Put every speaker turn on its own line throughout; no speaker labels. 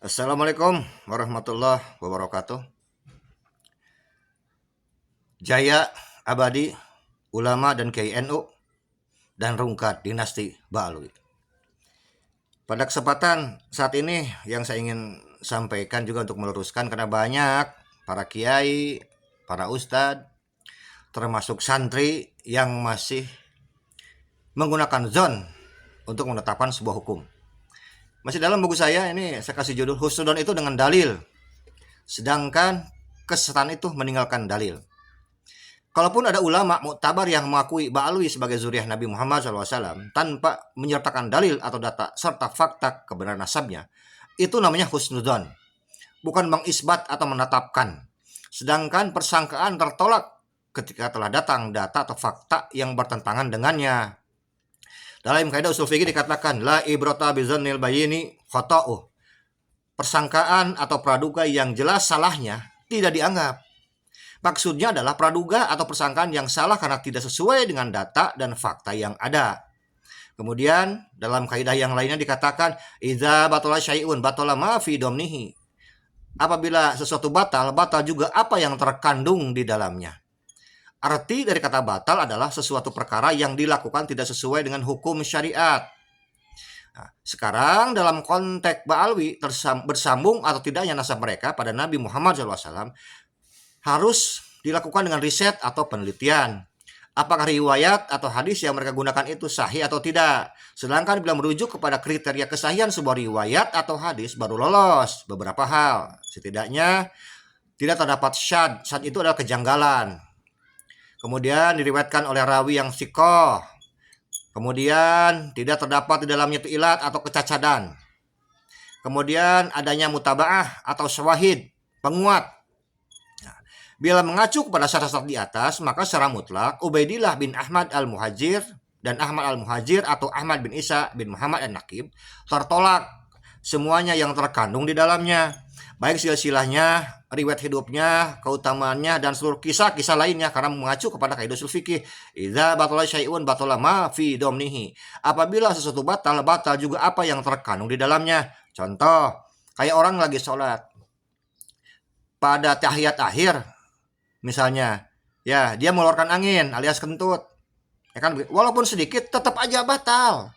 Assalamualaikum warahmatullahi wabarakatuh. Jaya abadi ulama dan Kiai NU dan rungkat dinasti Ba'alwi. Pada kesempatan saat ini yang saya ingin sampaikan juga untuk meluruskan, karena banyak para kiai, para ustadz, termasuk santri yang masih menggunakan zon untuk menetapkan sebuah hukum. Masih dalam buku saya ini saya kasih judul husnudon itu dengan dalil, sedangkan kesesatan itu meninggalkan dalil. Kalaupun ada ulama muktabar yang mengakui Ba'alwi sebagai zuriyah Nabi Muhammad SAW tanpa menyertakan dalil atau data serta fakta kebenaran nasabnya, itu namanya husnudon, bukan mengisbat atau menetapkan. Sedangkan persangkaan tertolak ketika telah datang data atau fakta yang bertentangan dengannya. Dalam kaidah usul fikih dikatakan la ibrata bizannil bayini khata'uh. Persangkaan atau praduga yang jelas salahnya tidak dianggap. Maksudnya adalah praduga atau persangkaan yang salah karena tidak sesuai dengan data dan fakta yang ada. Kemudian dalam kaidah yang lainnya dikatakan idza batala syai'un batala ma fi domnihi. Apabila sesuatu batal, batal juga apa yang terkandung di dalamnya. Arti dari kata batal adalah sesuatu perkara yang dilakukan tidak sesuai dengan hukum syariat. Nah, sekarang dalam konteks Ba'alwi bersambung atau tidaknya nasab mereka pada Nabi Muhammad SAW harus dilakukan dengan riset atau penelitian. Apakah riwayat atau hadis yang mereka gunakan itu sahih atau tidak. Sedangkan bila merujuk kepada kriteria kesahihan sebuah riwayat atau hadis baru lolos beberapa hal. Setidaknya tidak terdapat syad. Syad itu adalah kejanggalan. Kemudian diriwayatkan oleh rawi yang thiqah. Kemudian tidak terdapat di dalamnya ilat atau kecacadan. Kemudian adanya mutaba'ah atau syawahid, penguat. Bila mengacu kepada syarat-syarat di atas, maka secara mutlak Ubaidillah bin Ahmad al-Muhajir dan Ahmad al-Muhajir atau Ahmad bin Isa bin Muhammad an-Naqib tertolak semuanya yang terkandung di dalamnya, baik silsilahnya, riwayat hidupnya, keutamaannya, dan seluruh kisah-kisah lainnya, karena mengacu kepada kaidah usul fikih idza batala syai'un batala ma fi domnihi. Apabila sesuatu batal, batal juga apa yang terkandung di dalamnya. Contoh, kayak orang lagi sholat pada tahiyat akhir misalnya, ya dia mengeluarkan angin alias kentut, ya kan, walaupun sedikit tetap aja batal.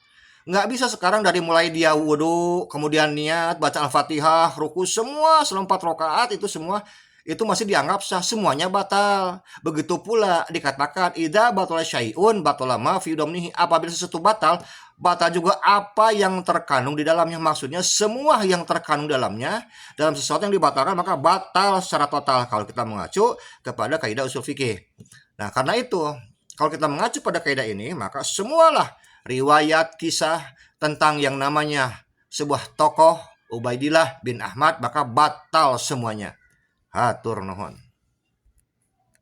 Nggak bisa sekarang dari mulai dia wudhu, kemudian niat, baca Al-Fatihah, ruku, semua selama 4 rakaat itu semua itu masih dianggap sah, semuanya batal. Begitu pula dikatakan idza batala syai'un batala ma fi domnihi. Apabila sesuatu batal, batal juga apa yang terkandung di dalamnya. Maksudnya semua yang terkandung dalamnya dalam sesuatu yang dibatalkan maka batal secara total kalau kita mengacu kepada kaidah usul fikih. Nah, karena itu kalau kita mengacu pada kaidah ini maka semualah riwayat kisah tentang yang namanya sebuah tokoh Ubaidillah bin Ahmad maka batal semuanya. Hatur nuhun.